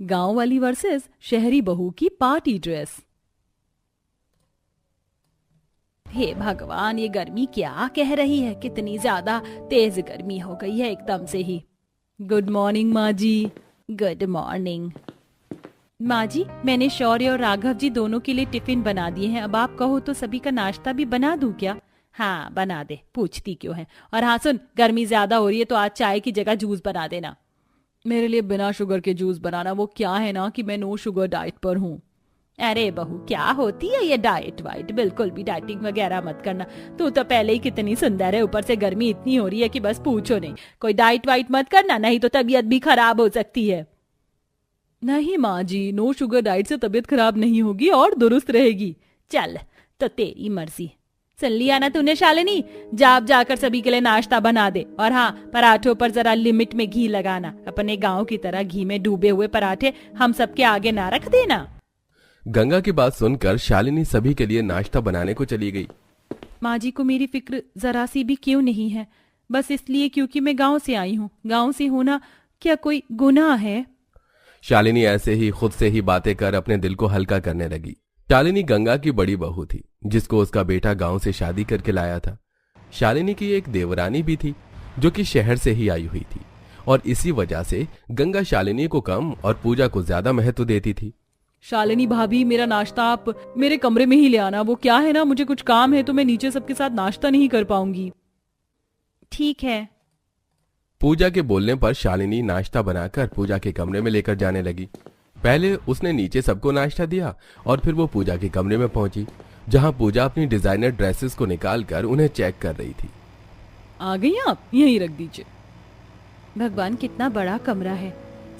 गांव वाली वर्सेस शहरी बहू की पार्टी ड्रेस। हे भगवान, ये गर्मी क्या कह रही है, कितनी ज्यादा तेज गर्मी हो गई है एकदम से ही। गुड मॉर्निंग माँ जी। गुड मॉर्निंग माँ जी, मैंने शौर्य और राघव जी दोनों के लिए टिफिन बना दिए हैं। अब आप कहो तो सभी का नाश्ता भी बना दूं क्या? हाँ बना दे, पूछती क्यों है। और हाँ सुन, गर्मी ज्यादा हो रही है तो आज चाय की जगह जूस बना देना। मेरे लिए बिना शुगर के जूस बनाना। वो क्या है ना कि मैं नो शुगर डाइट पर हूँ। अरे बहू, क्या होती है ये डाइट वाइट? बिल्कुल भी डाइटिंग वगैरह मत करना। तू तो पहले ही कितनी सुंदर है, ऊपर से गर्मी इतनी हो रही है कि बस पूछो नहीं। कोई डाइट वाइट मत करना, नहीं तो तबीयत भी खराब हो सकती है। नहीं माँ जी, नो शुगर डाइट से तबीयत खराब नहीं होगी और दुरुस्त रहेगी। चल तो तेरी मर्जी। सुन लिया ना तूने शालिनी, जाप जाकर सभी के लिए नाश्ता बना दे। और हाँ, पराठों पर जरा लिमिट में घी लगाना। अपने गांव की तरह घी में डूबे हुए पराठे हम सबके आगे ना रख देना। गंगा की बात सुनकर शालिनी सभी के लिए नाश्ता बनाने को चली गई। माँ जी को मेरी फिक्र जरा सी भी क्यों नहीं है? बस इसलिए क्योंकि मैं गांव से आई हूँ। गांव से होना क्या कोई गुनाह है? शालिनी ऐसे ही खुद से ही बातें कर अपने दिल को हल्का करने लगी। शालिनी गंगा की बड़ी बहू थी, जिसको उसका बेटा गांव से शादी करके लाया था। शालिनी की एक देवरानी भी थी, जो कि शहर से ही आई हुई थी, और इसी वजह से गंगा शालिनी को कम और पूजा को ज्यादा महत्व देती थी। शालिनी भाभी, मेरा नाश्ता आप मेरे कमरे में ही ले आना। वो क्या है ना, मुझे कुछ काम है तो मैं नीचे सबके साथ नाश्ता नहीं कर पाऊंगी। ठीक है। पूजा के बोलने पर शालिनी नाश्ता बनाकर पूजा के कमरे में लेकर जाने लगी। पहले उसने नीचे सबको नाश्ता दिया और फिर वो पूजा के कमरे में पहुंची, जहां पूजा अपनी डिजाइनर ड्रेसेस को निकालकर उन्हें चेक कर रही थी। आ गई आप, यहीं रख दीजिए। भगवान, कितना बड़ा कमरा है,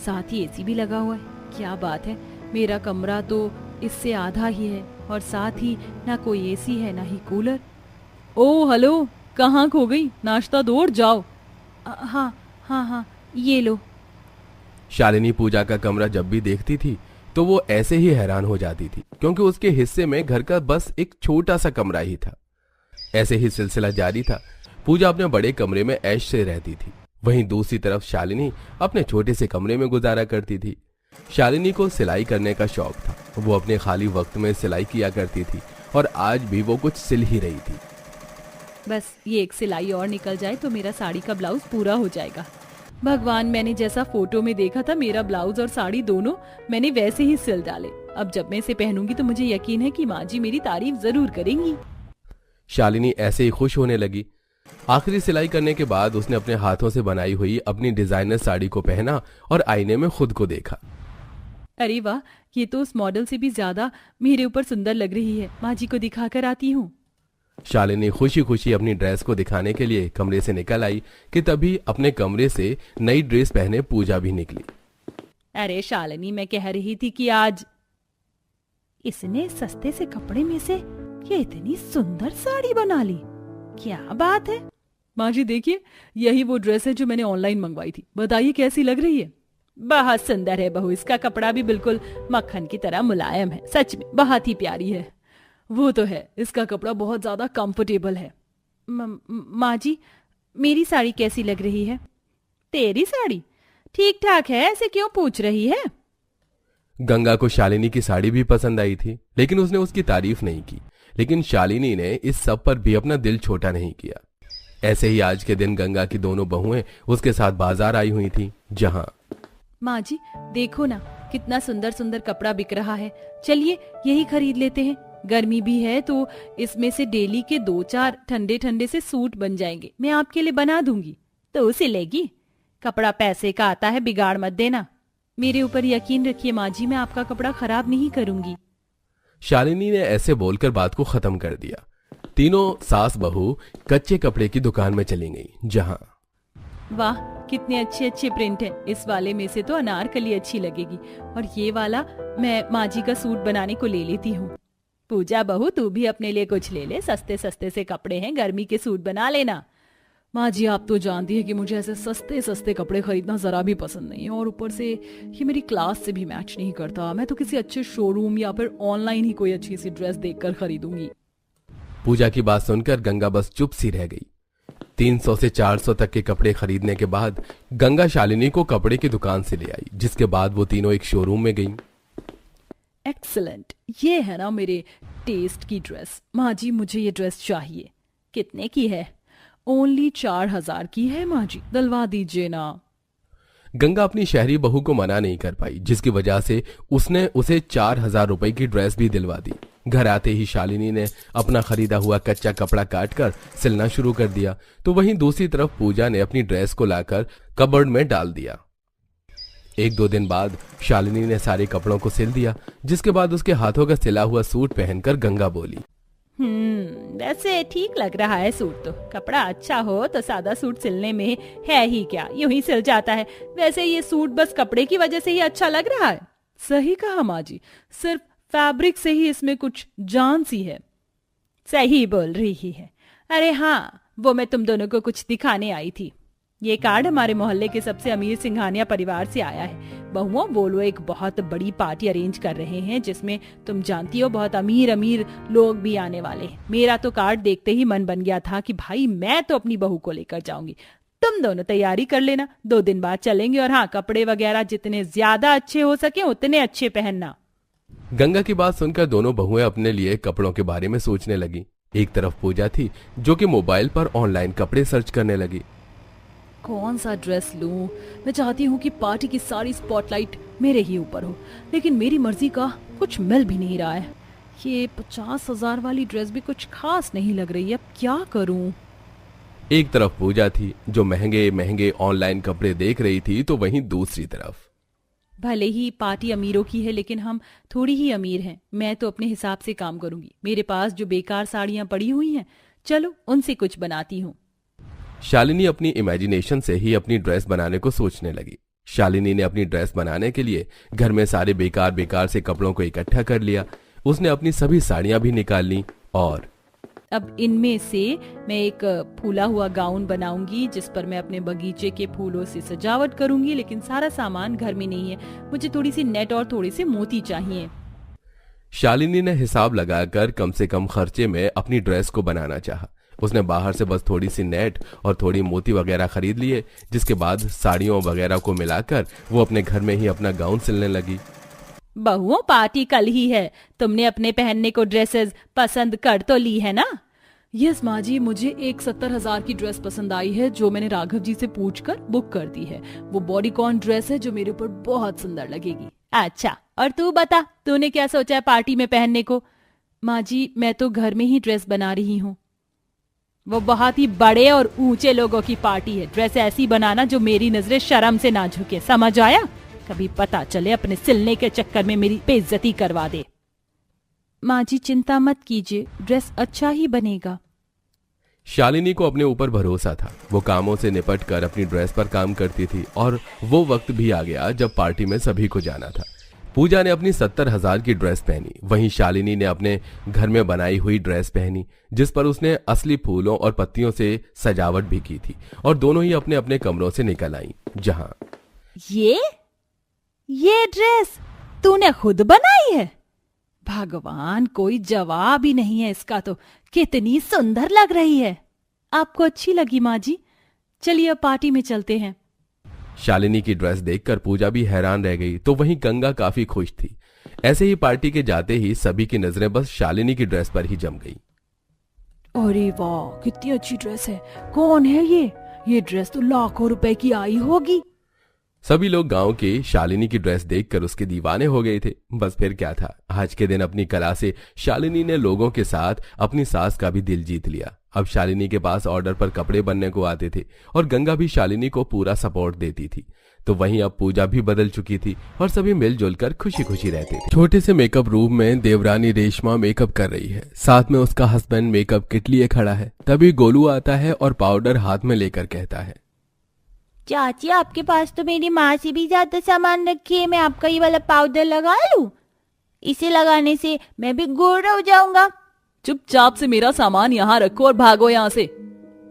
साथ ही एसी भी लगा हुआ है। क्या बात है, मेरा कमरा तो इससे आधा ही है और साथ ही ना कोई एसी है ना ही कूलर। ओ हेलो, कहाँ खो गई? नाश्ता दो और जाओ। हाँ हाँ हाँ, ये लो। शालिनी पूजा का कमरा जब भी देखती थी तो वो ऐसे ही हैरान हो जाती थी, क्योंकि उसके हिस्से में घर का बस एक छोटा सा कमरा ही था। ऐसे ही सिलसिला जारी था। पूजा अपने बड़े कमरे में ऐश से रहती थी, वहीं दूसरी तरफ शालिनी अपने छोटे से कमरे में गुजारा करती थी। शालिनी को सिलाई करने का शौक था। वो अपने खाली वक्त में सिलाई किया करती थी और आज भी वो कुछ सिल ही रही थी। बस ये एक सिलाई और निकल जाए तो मेरा साड़ी का ब्लाउज पूरा हो जाएगा। भगवान, मैंने जैसा फोटो में देखा था मेरा ब्लाउज और साड़ी दोनों मैंने वैसे ही सिल डाले। अब जब मैं इसे पहनूंगी तो मुझे यकीन है कि माँ जी मेरी तारीफ जरूर करेंगी। शालिनी ऐसे ही खुश होने लगी। आखिरी सिलाई करने के बाद उसने अपने हाथों से बनाई हुई अपनी डिजाइनर साड़ी को पहना और आईने में खुद को देखा। अरे वाह, ये तो उस मॉडल से भी ज्यादा मेरे ऊपर सुंदर लग रही है। माँ जी को दिखाकर आती हूँ। शालिनी खुशी खुशी अपनी ड्रेस को दिखाने के लिए कमरे से निकल आई कि तभी अपने कमरे से नई ड्रेस पहने पूजा भी निकली। अरे शालिनी, मैं कह रही थी कि आज इसने सस्ते से कपड़े में से ये इतनी सुंदर साड़ी बना ली। क्या बात है? माँ जी देखिए, यही वो ड्रेस है जो मैंने ऑनलाइन मंगवाई थी। बताइए कैसी लग रही है? बहुत सुंदर है बहू, इसका कपड़ा भी बिल्कुल मक्खन की तरह मुलायम है। सच में बहुत ही प्यारी है। वो तो है, इसका कपड़ा बहुत ज्यादा कंफर्टेबल है। माँ जी, मेरी साड़ी कैसी लग रही है? तेरी साड़ी ठीक ठाक है, ऐसे क्यों पूछ रही है? गंगा को शालिनी की साड़ी भी पसंद आई थी, लेकिन उसने उसकी तारीफ नहीं की। लेकिन शालिनी ने इस सब पर भी अपना दिल छोटा नहीं किया। ऐसे ही आज के दिन गंगा की दोनों बहुएं उसके साथ बाजार आई हुई थी, जहां माँ जी देखो ना, कितना सुंदर सुंदर कपड़ा बिक रहा है। चलिए यही खरीद लेते हैं। गर्मी भी है तो इसमें से डेली के 2-4 ठंडे ठंडे से सूट बन जाएंगे। मैं आपके लिए बना दूंगी। तो उसे लेगी? कपड़ा पैसे का आता है, बिगाड़ मत देना। मेरे ऊपर यकीन रखिए माँ जी, मैं आपका कपड़ा खराब नहीं करूंगी। शालिनी ने ऐसे बोलकर बात को खत्म कर दिया। तीनों सास बहू कच्चे कपड़े की दुकान में चली गई, जहां वाह, कितने अच्छे अच्छे प्रिंट हैं। इस वाले में से तो अनारकली अच्छी लगेगी और ये वाला मैं माँ जी का सूट बनाने को ले लेती हूँ। पूजा बहू, तू भी अपने लिए कुछ ले ले। सस्ते सस्ते से कपड़े हैं, गर्मी के सूट बना लेना। माँ जी आप तो जानती है कि मुझे ऐसे सस्ते सस्ते कपड़े खरीदना जरा भी पसंद नहीं है, और ऊपर से ये मेरी क्लास से भी मैच नहीं करता। मैं तो किसी अच्छे शोरूम या फिर ऑनलाइन ही कोई अच्छी सी ड्रेस देखकर खरीदूंगी। पूजा की बात सुनकर गंगा बस चुप सी रह गई। 300 से 400 तक के कपड़े खरीदने के बाद गंगा शालिनी को कपड़े की दुकान से ले आई, जिसके बाद वो तीनों एक शोरूम में गईं। एक्सीलेंट, ये है ना मेरे टेस्ट की ड्रेस। माँ जी मुझे ये ड्रेस चाहिए। कितने की है? ओनली 4000 की है माँ जी, दिलवा दीजिए ना। गंगा अपनी शहरी बहू को मना नहीं कर पाई, जिसकी वजह से उसने उसे 4000 रुपए की ड्रेस भी दिलवा दी। घर आते ही शालिनी ने अपना खरीदा हुआ कच्चा कपड़ा काटकर सिलना शुरू कर दिया, तो वहीं दूसरी तरफ पूजा ने अपनी ड्रेस को लाकर कबर्ड में डाल दिया। 1-2 दिन बाद शालिनी ने सारे कपड़ों को सिल दिया, जिसके बाद उसके हाथों का सिला हुआ सूट पहनकर गंगा बोली, वैसे ठीक लग रहा है सूट तो। कपड़ा अच्छा हो तो सादा सूट सिलने में है ही क्या, यूं ही सिल जाता है। वैसे ये सूट बस कपड़े की वजह से ही अच्छा लग रहा है। सही कहा माँ जी, सिर्फ फैब्रिक से ही इसमें कुछ जान सी है। सही बोल रही है। अरे हाँ, वो मैं तुम दोनों को कुछ दिखाने आई थी। ये कार्ड हमारे मोहल्ले के सबसे अमीर सिंघानिया परिवार से आया है। बहुओं, वो लोग एक बहुत बड़ी पार्टी अरेंज कर रहे हैं, जिसमें तुम जानती हो बहुत अमीर अमीर लोग भी आने वाले हैं। मेरा तो कार्ड देखते ही मन बन गया था कि भाई मैं तो अपनी बहू को लेकर जाऊंगी। तुम दोनों तैयारी कर लेना, 2 दिन बाद चलेंगे। और हाँ, कपड़े वगैरह जितने ज्यादा अच्छे हो सके उतने अच्छे पहनना। गंगा की बात सुनकर दोनों बहुएं अपने लिए कपड़ों के बारे में सोचने लगी। एक तरफ पूजा थी जो कि मोबाइल पर ऑनलाइन कपड़े सर्च करने लगी। कौन सा ड्रेस लूं? मैं चाहती हूँ कि पार्टी की सारी स्पॉटलाइट मेरे ही ऊपर हो, लेकिन मेरी मर्जी का कुछ मिल भी नहीं रहा है। ये 50,000 वाली ड्रेस भी कुछ खास नहीं लग रही है, अब क्या करूं? एक तरफ पूजा थी जो महंगे महंगे ऑनलाइन कपड़े देख रही थी, तो वहीं दूसरी तरफ भले ही पार्टी अमीरों की है, लेकिन हम थोड़ी ही अमीर हैं। मैं तो अपने हिसाब से काम करूंगी। मेरे पास जो बेकार साड़ियां पड़ी हुई हैं, चलो उनसे कुछ बनाती हूँ। शालिनी अपनी इमेजिनेशन से ही अपनी ड्रेस बनाने को सोचने लगी। शालिनी ने अपनी ड्रेस बनाने के लिए घर में सारे बेकार बेकार से कपड़ों को इकट्ठा कर लिया। उसने अपनी सभी साड़ियां भी निकाल ली और अब इनमें से मैं एक फूला हुआ गाउन बनाऊंगी, जिस पर मैं अपने बगीचे के फूलों से सजावट करूंगी। लेकिन सारा सामान घर में नहीं है, मुझे थोड़ी सी नेट और थोड़े से मोती चाहिए। शालिनी ने हिसाब लगाकर कम से कम खर्चे में अपनी ड्रेस को बनाना चाहा। उसने बाहर से बस थोड़ी सी नेट और थोड़ी मोती वगैरह खरीद लिए, जिसके बाद साड़ियों वगैरह को मिलाकर वो अपने घर में ही अपना गाउन सिलने लगी। बहुओं, पार्टी कल ही है, तुमने अपने पहनने को ड्रेसेस पसंद कर तो ली है ना? यस माँ जी, मुझे एक 70,000 की ड्रेस पसंद आई है, जो मैंने राघव जी से पूछकर बुक कर दी है। वो बॉडीकॉन ड्रेस है जो मेरे ऊपर बहुत सुंदर लगेगी। अच्छा, और तू बता, तूने क्या सोचा है पार्टी में पहनने को? माँ जी, मैं तो घर में ही ड्रेस बना रही हूँ। वो बहुत ही बड़े और ऊंचे लोगों की पार्टी है। ड्रेस ऐसी बनाना जो मेरी नजरें शर्म से ना झुके, समझ आया? कभी पता चले अपने सिलने के चक्कर में मेरी बेइज्जती करवा दे। माँ जी चिंता मत कीजिए, ड्रेस अच्छा ही बनेगा। शालिनी को अपने ऊपर भरोसा था। वो कामों से निपट कर अपनी ड्रेस पर काम करती थी और वो वक्त भी आ गया जब पार्टी में सभी को जाना था। पूजा ने अपनी 70,000 की ड्रेस पहनी, वहीं शालिनी ने अपने घर में बनाई हुई ड्रेस पहनी, जिस पर उसने असली फूलों और पत्तियों से सजावट भी की थी। और दोनों ही अपने अपने कमरों से निकल आईं, जहां ये ड्रेस तूने खुद बनाई है? भगवान, कोई जवाब ही नहीं है इसका तो। कितनी सुंदर लग रही है। आपको अच्छी लगी माँ जी? चलिए अब पार्टी में चलते हैं। शालिनी की ड्रेस देखकर पूजा भी हैरान रह गई, तो वहीं गंगा काफी खुश थी। ऐसे ही पार्टी के जाते ही सभी की नजरें बस शालिनी की ड्रेस पर ही जम गई। अरे वाह, कितनी अच्छी ड्रेस है। कौन है ये ड्रेस तो लाखों रुपए की आई होगी। सभी लोग गांव के शालिनी की ड्रेस देखकर उसके दीवाने हो गए थे। बस फिर क्या था, आज के दिन अपनी कला से शालिनी ने लोगों के साथ अपनी सास का भी दिल जीत लिया। अब शालिनी के पास ऑर्डर पर कपड़े बनने को आते थे और गंगा भी शालिनी को पूरा सपोर्ट देती थी। तो वहीं अब पूजा भी बदल चुकी थी और सभी मिलजुल कर खुशी खुशी रहते थे। छोटे से मेकअप रूम में देवरानी रेशमा मेकअप कर रही है, साथ में उसका हस्बैंड मेकअप किट लिए खड़ा है। तभी गोलू आता है और पाउडर हाथ में लेकर कहता है, चाची आपके पास तो मेरी माँ से भी ज्यादा सामान रखी है, मैं आपका ये वाला पाउडर लगा लूं? इसे लगाने से मैं भी गोरा हो जाऊंगा। चुपचाप से मेरा सामान यहाँ रखो और भागो यहाँ से।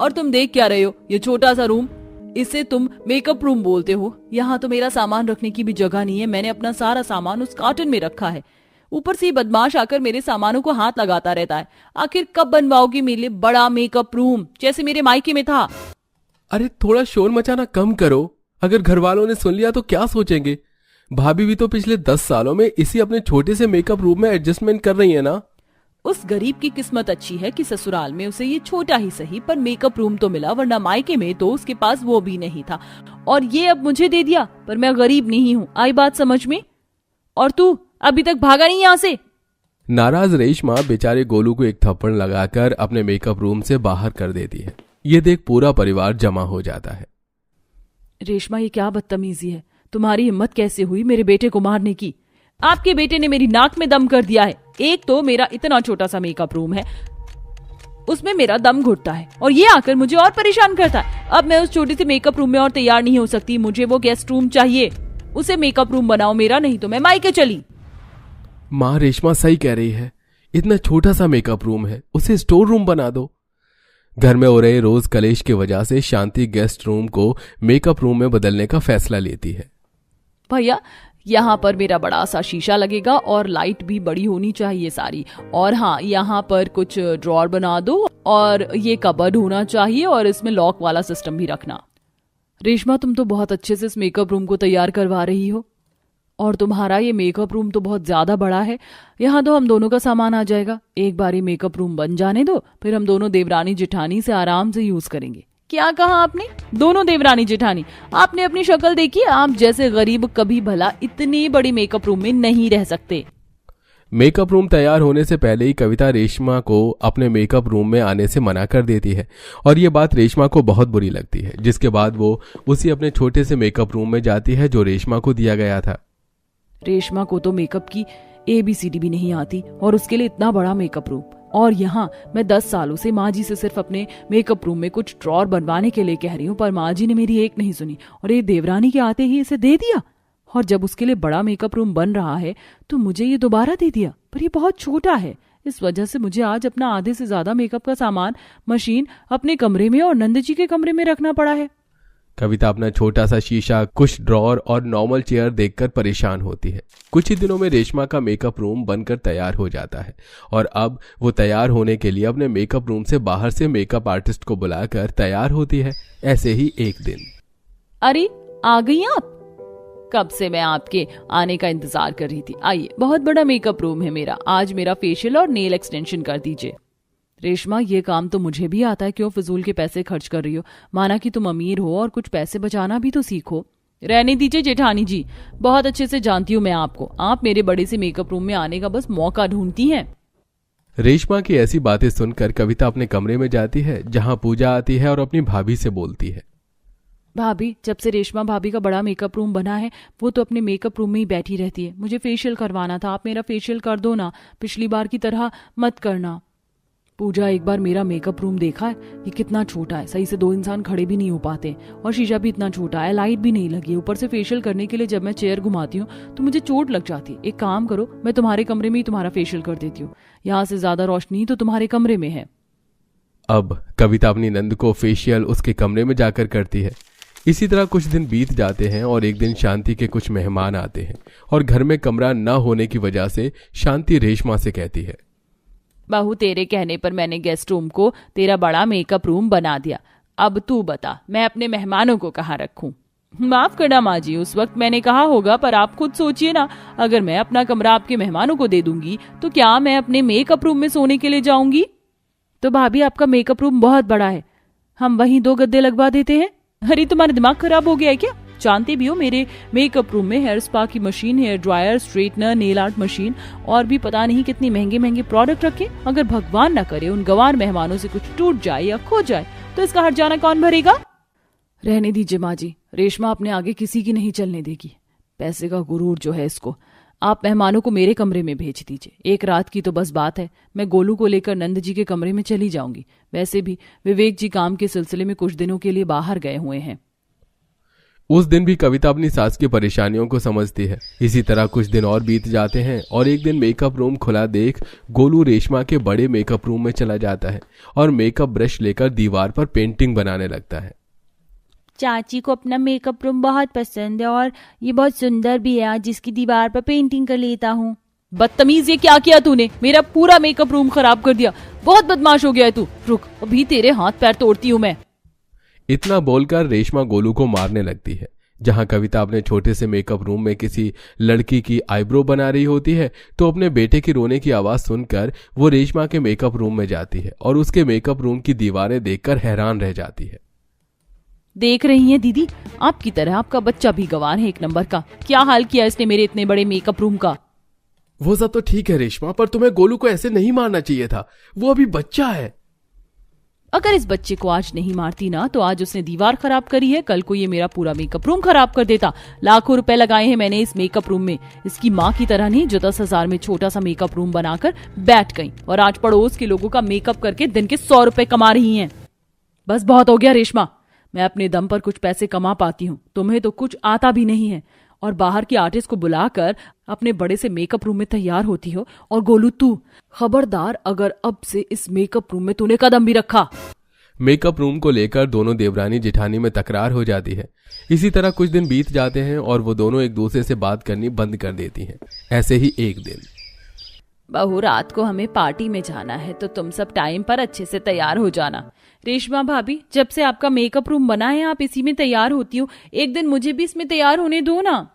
और तुम देख क्या रहे हो? ये छोटा सा रूम, इसे तुम मेकअप रूम बोलते हो? यहाँ तो मेरा सामान रखने की भी जगह नहीं है। मैंने अपना सारा सामान उस कार्टन में रखा है। ऊपर से ये बदमाश आकर मेरे सामानों को हाथ लगाता रहता है। आखिर कब बनवाओगी मेरे लिए बड़ा मेकअप रूम जैसे मेरे मायके में था? अरे थोड़ा शोर मचाना कम करो, अगर घर वालों ने सुन लिया तो क्या सोचेंगे? भाभी भी तो पिछले 10 सालों में इसी अपने छोटे से मेकअप रूम में एडजस्टमेंट कर रही है ना। उस गरीब की किस्मत अच्छी है कि ससुराल में उसे ये छोटा ही सही पर मेकअप रूम तो मिला, वरना मायके में तो उसके पास वो भी नहीं था और ये अब मुझे दे दिया। पर मैं गरीब नहीं हूँ, आई बात समझ में? और तू अभी तक भागा नहीं यहाँ से? नाराज रेशमा बेचारे गोलू को एक थप्पड़ लगाकर अपने मेकअप रूम से बाहर कर देती है। ये देख पूरा परिवार जमा हो जाता है। रेशमा, ये क्या बदतमीजी है? तुम्हारी हिम्मत कैसे हुई मेरे बेटे को मारने की? आपके बेटे ने मेरी नाक में दम कर दिया है। एक तो मेरा इतना छोटा सा मेकअप रूम है, उसमें मेरा दम घुटता है और ये आकर मुझे और परेशान करता है। अब मैं उस छोटे से मेकअप रूम में और तैयार नहीं हो सकती, मुझे वो गेस्ट रूम चाहिए। उसे मेकअप रूम बनाओ मेरा, नहीं तो मैं मायके चली। माँ, रेशमा सही कह रही है, इतना छोटा सा मेकअप रूम है, उसे स्टोर रूम बना दो। घर में हो रहे रोज कलेश की वजह से शांति गेस्ट रूम को मेकअप रूम में बदलने का फैसला लेती है। भैया, यहाँ पर मेरा बड़ा सा शीशा लगेगा और लाइट भी बड़ी होनी चाहिए सारी, और हाँ, यहाँ पर कुछ ड्रॉर बना दो और ये कबर्ड होना चाहिए और इसमें लॉक वाला सिस्टम भी रखना। रेशमा, तुम तो बहुत अच्छे से इस मेकअप रूम को तैयार करवा रही हो और तुम्हारा ये मेकअप रूम तो बहुत ज्यादा बड़ा है। यहाँ तो हम दोनों का सामान आ जाएगा। एक बार ये मेकअप रूम बन जाने दो, फिर हम दोनों देवरानी जेठानी से आराम से यूज करेंगे। क्या कहा आपने? दोनों देवरानी जेठानी? आपने अपनी शक्ल देखी? आप जैसे गरीब कभी भला इतने बड़े मेकअप रूम में नहीं रह सकते। मेकअप रूम तैयार होने से पहले ही कविता रेशमा को अपने मेकअप रूम में आने से मना कर देती है और ये बात रेशमा को बहुत बुरी लगती है, जिसके बाद वो उसी अपने छोटे से मेकअप रूम में जाती है जो रेशमा को दिया गया था। रेशमा को तो मेकअप की ABCD भी नहीं आती और उसके लिए इतना बड़ा मेकअप रूम। और यहाँ मैं 10 सालों से माँ जी से सिर्फ अपने मेकअप रूम में कुछ ड्रॉर बनवाने के लिए कह रही हूँ, पर माँ जी ने मेरी एक नहीं सुनी और ये देवरानी के आते ही इसे दे दिया। और जब उसके लिए बड़ा मेकअप रूम बन रहा है तो मुझे ये दोबारा दे दिया, पर ये बहुत छोटा है। इस वजह से मुझे आज अपना आधे से ज्यादा मेकअप का सामान, मशीन अपने कमरे में और नंद जी के कमरे में रखना पड़ा है। कविता अपना छोटा सा शीशा, कुछ ड्रॉर और नॉर्मल चेयर देखकर परेशान होती है। कुछ ही दिनों में रेशमा का मेकअप रूम बनकर तैयार हो जाता है और अब वो तैयार होने के लिए अपने मेकअप रूम से बाहर से मेकअप आर्टिस्ट को बुलाकर तैयार होती है। ऐसे ही एक दिन, अरे आ गई आप? कब से मैं आपके आने का इंतजार कर रही थी। आइए, बहुत बड़ा मेकअप रूम है मेरा, आज मेरा फेशियल और नेल एक्सटेंशन कर दीजिए। रेशमा, ये काम तो मुझे भी आता है, क्यों फिजूल के पैसे खर्च कर रही हो? माना कि तुम अमीर हो और कुछ पैसे बचाना भी तो सीखो। रहने दीजिए जेठानी जी, बहुत अच्छे से जानती हूँ मैं आपको। आप मेरे बड़े से मेकअप रूम में आने का बस मौका ढूंढती हैं। रेशमा की ऐसी बातें सुनकर कविता अपने कमरे में जाती है जहां पूजा आती है और अपनी भाभी से बोलती है। भाभी, जब से रेशमा भाभी का बड़ा मेकअप रूम बना है वो तो अपने मेकअप रूम में ही बैठी रहती है। मुझे फेशियल करवाना था, आप मेरा फेशियल कर दो ना, पिछली बार की तरह मत करना। पूजा, एक बार मेरा मेकअप रूम देखा है? ये कितना छोटा है, सही से 2 इंसान खड़े भी नहीं हो पाते और शीशा भी इतना छोटा है, लाइट भी नहीं लगी। ऊपर से फेशियल करने के लिए जब मैं चेयर घुमाती हूँ तो मुझे चोट लग जाती है। एक काम करो, मैं तुम्हारे कमरे में ही तुम्हारा फेशियल कर देती हूँ, यहाँ से ज्यादा रोशनी तो तुम्हारे कमरे में है। अब कविता अपनी नंद को फेशियल उसके कमरे में जाकर करती है। इसी तरह कुछ दिन बीत जाते हैं और एक दिन शांति के कुछ मेहमान आते हैं और घर में कमरा न होने की वजह से शांति रेशमा से कहती है, बहू, तेरे कहने पर मैंने गेस्ट रूम को तेरा बड़ा मेकअप रूम बना दिया। अब तू बता, मैं अपने मेहमानों को कहाँ रखूं? माफ करना माँ जी, उस वक्त मैंने कहा होगा, पर आप खुद सोचिए ना, अगर मैं अपना कमरा आपके मेहमानों को दे दूंगी तो क्या मैं अपने मेकअप रूम में सोने के लिए जाऊंगी? तो भाभी, आपका मेकअप रूम बहुत बड़ा है, हम वहीं 2 गद्दे लगवा देते हैं। अरे तुम्हारा दिमाग खराब हो गया है क्या? जानते भी हो मेरे मेकअप रूम में हेयर स्पा की machine, hair dryer, straightener, nail art machine और भी पता नहीं कितनी महंगे महंगे प्रोडक्ट रखे। अगर भगवान ना करे उन गंवार मेहमानों से कुछ टूट जाए या खो जाए तो इसका हर्जाना कौन भरेगा? रहने दीजिए माँ जी, रेशमा अपने आगे किसी की नहीं चलने देगी। पैसे का गुरूर जो है इसको। आप मेहमानों को मेरे कमरे में भेज दीजिए। एक रात की तो बस बात है, मैं गोलू को लेकर नंद जी के कमरे में चली जाऊंगी। वैसे भी विवेक जी काम के सिलसिले में कुछ दिनों के लिए बाहर गए हुए हैं। उस दिन भी कविता अपनी सास की परेशानियों को समझती है। इसी तरह कुछ दिन और बीत जाते हैं और एक दिन मेकअप रूम खुला देख गोलू रेशमा के बड़े मेकअप रूम में चला जाता है और मेकअप ब्रश लेकर दीवार पर पेंटिंग बनाने लगता है। चाची को अपना मेकअप रूम बहुत पसंद है और ये बहुत सुंदर भी है, आज इसकी दीवार पर पेंटिंग कर लेता हूँ। बदतमीज, ये क्या किया तूने? मेरा पूरा मेकअप रूम खराब कर दिया। बहुत बदमाश हो गया है तू। रुक, अभी तेरे हाथ पैर तोड़ती हूँ मैं। इतना बोलकर रेशमा गोलू को मारने लगती है। जहां कविता अपने छोटे से मेकअप रूम में किसी लड़की की आईब्रो बना रही होती है तो अपने बेटे की रोने की आवाज सुनकर वो रेशमा के मेकअप रूम में जाती है और उसके मेकअप रूम की दीवारें देखकर हैरान रह जाती है। देख रही हैं दीदी, आपकी तरह आपका बच्चा भी गंवार है एक नंबर का। क्या हाल किया इसने मेरे इतने बड़े मेकअप रूम का। वो सब तो ठीक है रेशमा, पर तुम्हें गोलू को ऐसे नहीं मारना चाहिए था। वो अभी बच्चा है। अगर इस बच्चे को आज नहीं मारती ना तो आज उसने दीवार खराब करी है, कल को ये मेरा पूरा मेकअप रूम खराब कर देता। लाखों रुपए लगाए हैं मैंने इस मेकअप रूम में। इसकी माँ की तरह नहीं जो 10,000 में छोटा सा मेकअप रूम बनाकर बैठ गई और आज पड़ोस के लोगों का मेकअप करके दिन के 100 रुपए कमा रही हैं। बस बहुत हो गया रेशमा, मैं अपने दम पर कुछ पैसे कमा पाती हूँ, तुम्हें तो कुछ आता भी नहीं है। और बाहर की आर्टिस्ट को बुलाकर अपने बड़े से मेकअप रूम में तैयार होती हो। और गोलू तू खबरदार, अगर अब से इस मेकअप रूम में तूने कदम भी रखा। मेकअप रूम को लेकर दोनों देवरानी जेठानी में तकरार हो जाती है। इसी तरह कुछ दिन बीत जाते हैं और वो दोनों एक दूसरे से बात करनी बंद कर देती हैं। ऐसे ही एक दिन, बहू रात को हमें पार्टी में जाना है तो तुम सब टाइम पर अच्छे से तैयार हो जाना। रेशमा भाभी, जब से आपका मेकअप रूम बना है आप इसी में तैयार होती हो, एक दिन मुझे भी इसमें तैयार होने दो ना।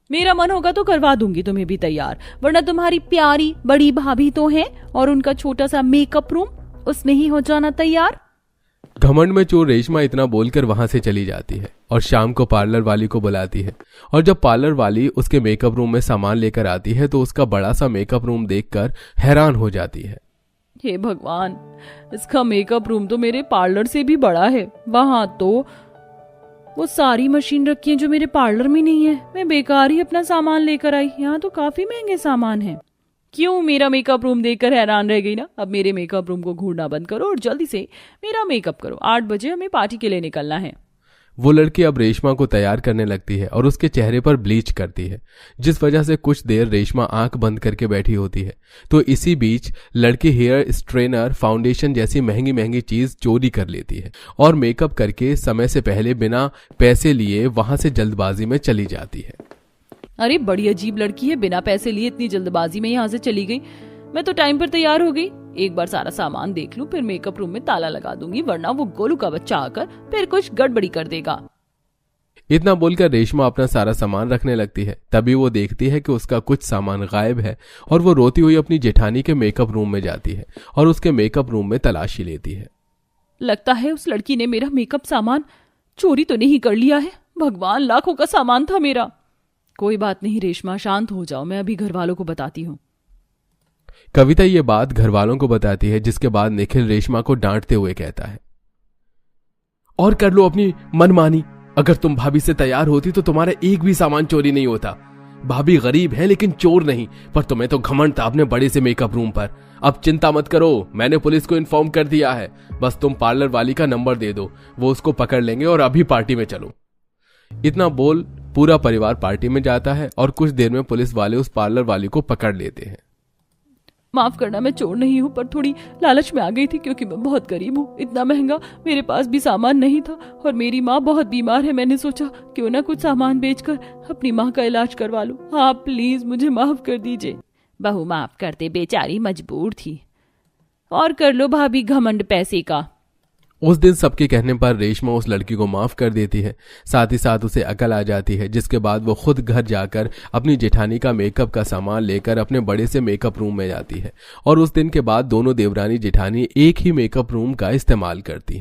मेरा मन होगा तो करवा दूंगी तुम्हें भी तैयार, वरना तुम्हारी प्यारी बड़ी भाभी तो है और उनका छोटा सा मेकअप रूम, उसमें ही हो जाना तैयार। घमंड में चोर रेशमा इतना बोलकर वहां से चली जाती है और शाम को पार्लर वाली को बुलाती है। और जब पार्लर वाली उसके मेकअप रूम में सामान लेकर आती है तो उसका बड़ा सा मेकअप रूम देखकर हैरान हो जाती है। हे भगवान, इसका मेकअप रूम तो मेरे पार्लर से भी बड़ा है। वहां तो वो सारी मशीन रखी है जो मेरे पार्लर में नहीं है। मैं बेकार ही अपना सामान लेकर आई। यहाँ तो काफी महंगे सामान है। क्यों मेरा मेकअप रूम देखकर हैरान रह गई ना। अब मेरे मेकअप रूम को घूरना बंद करो और जल्दी से मेरा मेकअप करो। 8 बजे हमें पार्टी के लिए निकलना है। वो लड़की अब रेशमा को तैयार करने लगती है और उसके चेहरे पर ब्लीच करती है, जिस वजह से कुछ देर रेशमा आंख बंद करके बैठी होती है। तो इसी बीच लड़की हेयर स्ट्रेनर, फाउंडेशन जैसी महंगी महंगी चीज चोरी कर लेती है और मेकअप करके समय से पहले बिना पैसे लिए वहां से जल्दबाजी में चली जाती है। अरे बड़ी अजीब लड़की है, बिना पैसे लिए इतनी जल्दबाजी में यहाँ से चली गई। मैं तो टाइम पर तैयार हो गई। एक बार सारा सामान देख लूं, फिर मेकअप रूम में ताला लगा दूंगी, वरना वो गोलू का बच्चा आकर फिर कुछ गड़बड़ी कर देगा। इतना बोलकर रेशमा अपना सारा सामान रखने लगती है। तभी वो देखती है कि उसका कुछ सामान गायब है और वो रोती हुई अपनी जेठानी के मेकअप रूम में जाती है और उसके मेकअप रूम में तलाशी लेती है। लगता है उस लड़की ने मेरा मेकअप सामान चोरी तो नहीं कर लिया है। भगवान, लाखों का सामान था मेरा। कोई बात नहीं रेशमा, शांत हो जाओ, मैं अभी घर वालों को बताती हूँ। कविता ये बात घर वालों को बताती है, जिसके बाद निखिल रेशमा को डांटते हुए कहता है, और कर लो अपनी मनमानी। अगर तुम भाभी से तैयार होती तो तुम्हारा एक भी सामान चोरी नहीं होता। भाभी गरीब है लेकिन चोर नहीं, पर तुम्हें तो घमंड था अपने बड़े से मेकअप रूम पर। अब चिंता मत करो, मैंने पुलिस को इन्फॉर्म कर दिया है। बस तुम पार्लर वाली का नंबर दे दो, वो उसको पकड़ लेंगे और अभी पार्टी में चलो। इतना बोल पूरा परिवार पार्टी में जाता है और कुछ देर में पुलिस वाले उस पार्लर वाली को पकड़ लेते हैं। माफ करना, मैं चोर नहीं हूँ, पर थोड़ी लालच में आ गई थी क्योंकि मैं बहुत गरीब हूँ। इतना महंगा मेरे पास भी सामान नहीं था और मेरी माँ बहुत बीमार है। मैंने सोचा क्यों ना कुछ सामान बेचकर अपनी माँ का इलाज करवा लूं। आप प्लीज मुझे माफ कर दीजिए। बहू माफ कर दे, बेचारी मजबूर थी। और कर लो भाभी घमंड पैसे का। उस दिन सबके कहने पर रेशमा उस लड़की को माफ कर देती है। साथ ही साथ उसे अकल आ जाती है, जिसके बाद वो खुद घर जाकर अपनी जेठानी का मेकअप का सामान लेकर अपने बड़े से मेकअप रूम में जाती है और उस दिन के बाद दोनों देवरानी जेठानी एक ही मेकअप रूम का इस्तेमाल करती है।